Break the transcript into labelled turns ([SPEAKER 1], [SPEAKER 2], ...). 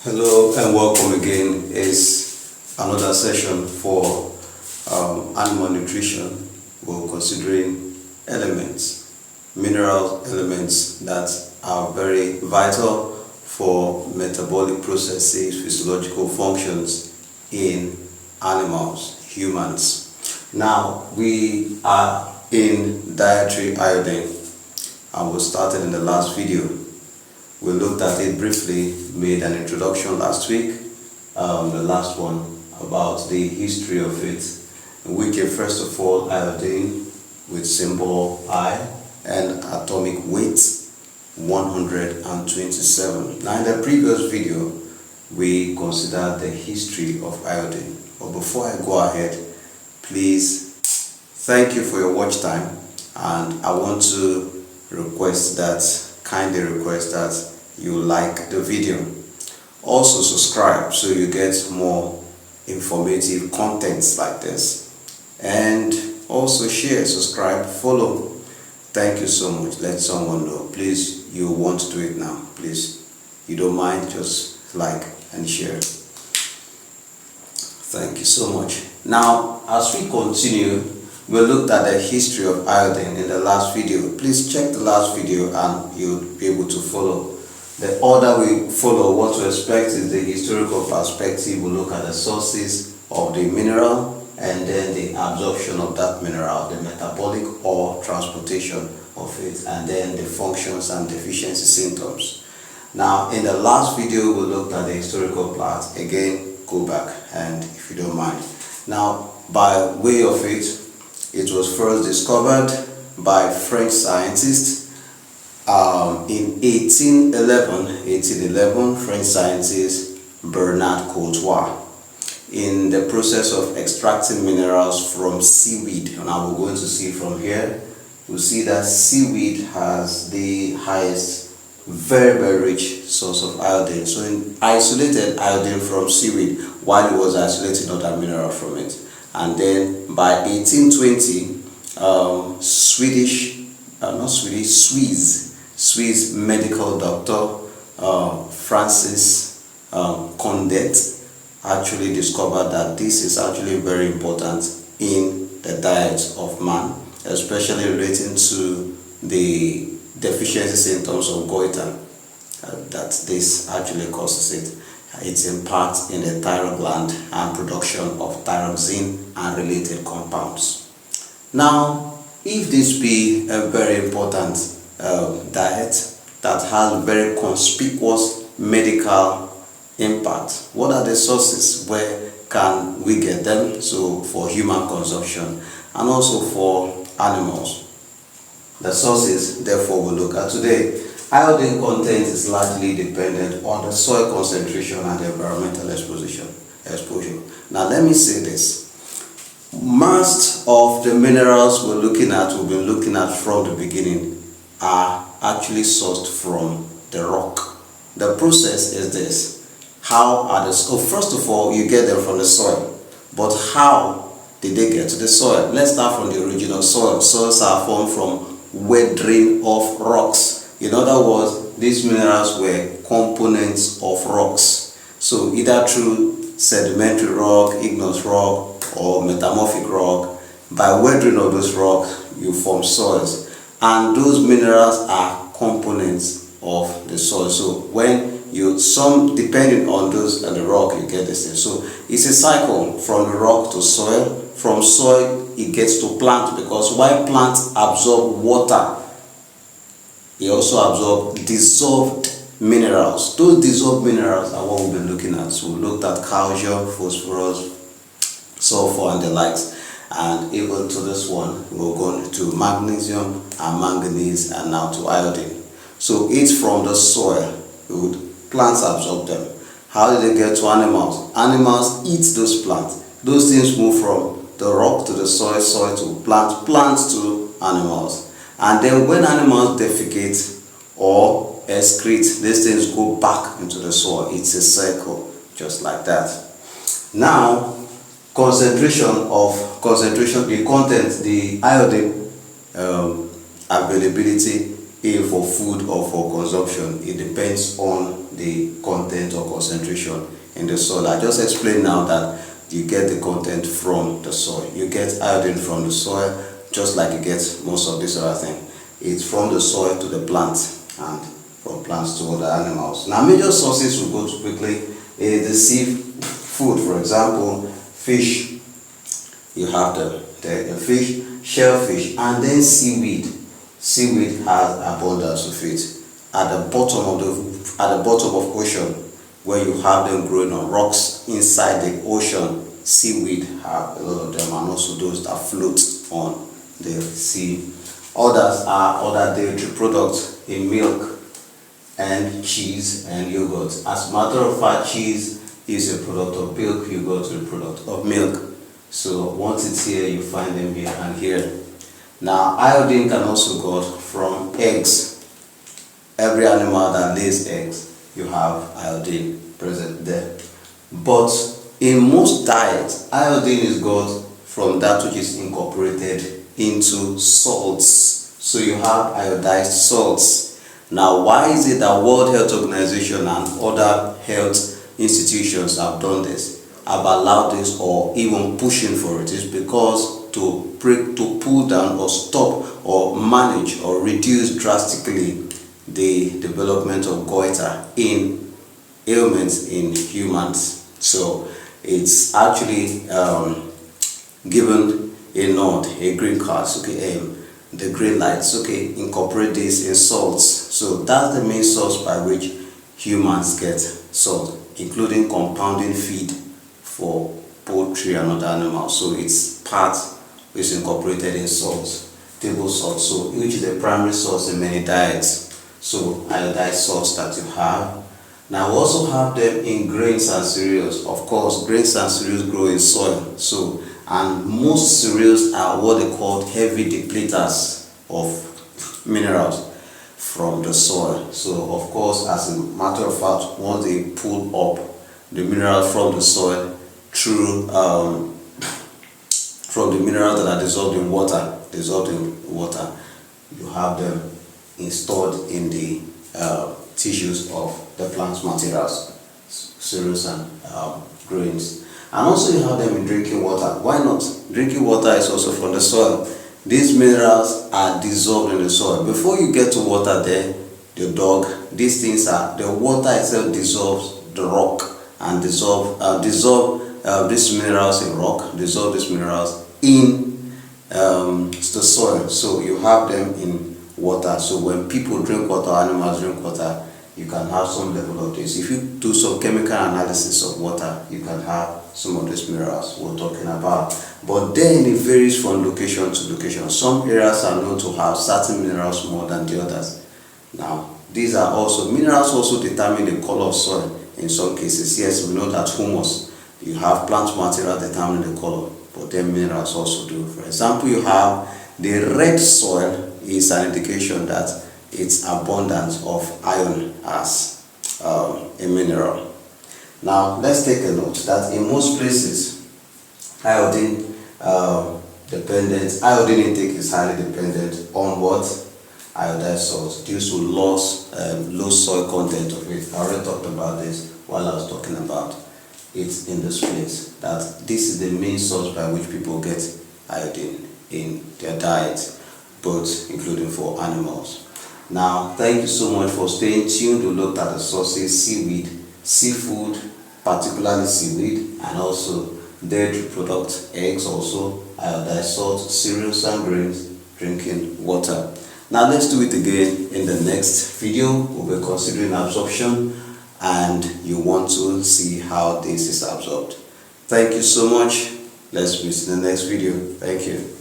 [SPEAKER 1] Hello and welcome again. It's another session for animal nutrition. We're considering elements, mineral elements that are very vital for metabolic processes, physiological functions in animals, humans. Now we are in dietary iodine, and we started in the last video. We looked at it briefly, made an introduction last week, the last one, about the history of it. We came first of all iodine with symbol I and atomic weight 127. Now in the previous video, we considered the history of iodine. But before I go ahead, please thank you for your watch time, and I want to kindly request that you like the video. Also subscribe so you get more informative contents like this, and also share, subscribe, follow. Thank you so much. Let someone know. Please, you want to do it now. Please, you don't mind, just like and share. Thank you so much. Now as we continue, we looked at the history of iodine in the last video. Please check the last video and you'll be able to follow. The order we follow, what to expect is the historical perspective. We'll look at the sources of the mineral and then the absorption of that mineral, the metabolic or transportation of it, and then the functions and deficiency symptoms. Now in the last video we looked at the historical part. Again, go back and if you don't mind. Now by way of it, it was first discovered by French scientists in 1811, French scientist Bernard Courtois, in the process of extracting minerals from seaweed. Now we're going to see from here, we'll see that seaweed has the highest, very, very rich source of iodine. So he isolated iodine from seaweed while he was isolating other mineral from it. And then by 1820, Swiss medical doctor Francis Condet actually discovered that this is actually very important in the diet of man, especially relating to the deficiency symptoms of goiter, that this actually causes it. Its impact in the thyroid gland and production of thyroxine and related compounds. Now, if this be a very important diet that has very conspicuous medical impact, what are the sources? Where can we get them? So for human consumption and also for animals. The sources, therefore, we'll look at today. Iodine content is largely dependent on the soil concentration and environmental exposure. Now let me say this. Most of the minerals we've been looking at from the beginning are actually sourced from the rock. The process is this. First of all, you get them from the soil. But how did they get to the soil? Let's start from the original soil. Soils are formed from weathering of rocks. In other words, these minerals were components of rocks. So either through sedimentary rock, igneous rock, or metamorphic rock, by weathering of those rocks, you form soils. And those minerals are components of the soil. So when depending on those and the rock, you get this thing. So it's a cycle from the rock to soil. From soil, it gets to plant, because while plants absorb water, they also absorb dissolved minerals. Those dissolved minerals are what we've been looking at. So we looked at calcium, phosphorus, sulfur and the likes. And even to this one, we're going to magnesium and manganese, and now to iodine. So it's from the soil. Plants absorb them. How do they get to animals? Animals eat those plants. Those things move from the rock to the soil, soil to plants to animals. And then when animals defecate or excrete, these things go back into the soil. It's a cycle, just like that. Now, the iodine availability for food or for consumption. It depends on the content or concentration in the soil. I just explained now that you get the content from the soil. You get iodine from the soil, just like you get most of this other thing. It's from the soil to the plant and from plants to other animals. Now, major sources we'll go to quickly is the seafood. For example, fish. You have the fish, shellfish, and then seaweed. Seaweed has abundance of it. At the bottom of ocean, where you have them growing on rocks inside the ocean, seaweed have a lot of them, and also those that float on the sea. Others are other dietary products in milk and cheese and yogurt. As a matter of fact, cheese is a product of milk, yogurt is a product of milk. So once it's here, you find them here and here. Now, iodine can also go from eggs. Every animal that lays eggs, you have iodine present there. But in most diets, iodine is got from that which is incorporated into salts. So you have iodized salts. Now, why is it that World Health Organization and other health institutions have done this, have allowed this, or even pushing for it? Is because to pull down or stop or manage or reduce drastically the development of goiter in ailments in humans. So it's actually given a nod, a green card, okay, the green lights, okay, incorporate this in salts. So that's the main source by which humans get salt, including compounding feed for poultry and other animals. So it's incorporated in salts, table salt, so which is the primary source in many diets. So iodized salts that you have. Now we also have them in grains and cereals. Of course, grains and cereals grow in soil. So, and most cereals are what they call heavy depleters of minerals from the soil. So of course, as a matter of fact, once they pull up the minerals from the soil through from the minerals that are dissolved in water, you have them installed in the tissues of the plant materials, cereals and grains. And also you have them in drinking water. Why not? Drinking water is also from the soil. These minerals are dissolved in the soil. Before you get to water there, the dog, these things are, the water itself dissolves the rock and dissolve these minerals in rock, dissolve these minerals in the soil. So you have them in water. So when people drink water, animals drink water, you can have some level of this. If you do some chemical analysis of water, you can have some of these minerals we're talking about. But then it varies from location to location. Some areas are known to have certain minerals more than the others. Now, these are also, minerals also determine the color of soil in some cases. Yes, we know that humus, you have plant material determining the color, but then minerals also do. For example, you have the red soil is an indication that it's abundance of iron as a mineral. Now, let's take a note that in most places, iodine intake is highly dependent on what? Iodized salts, due to low soil content of it. I already talked about this while I was talking about it in this place, that this is the main source by which people get iodine in their diet, both including for animals. Now, thank you so much for staying tuned. We looked at the sources: seaweed, seafood, particularly seaweed, and also dairy products, eggs, also iodized salt, cereals and grains, drinking water. Now let's do it again in the next video. We'll be considering absorption, and you want to see how this is absorbed. Thank you so much. Let's meet in the next video. Thank you.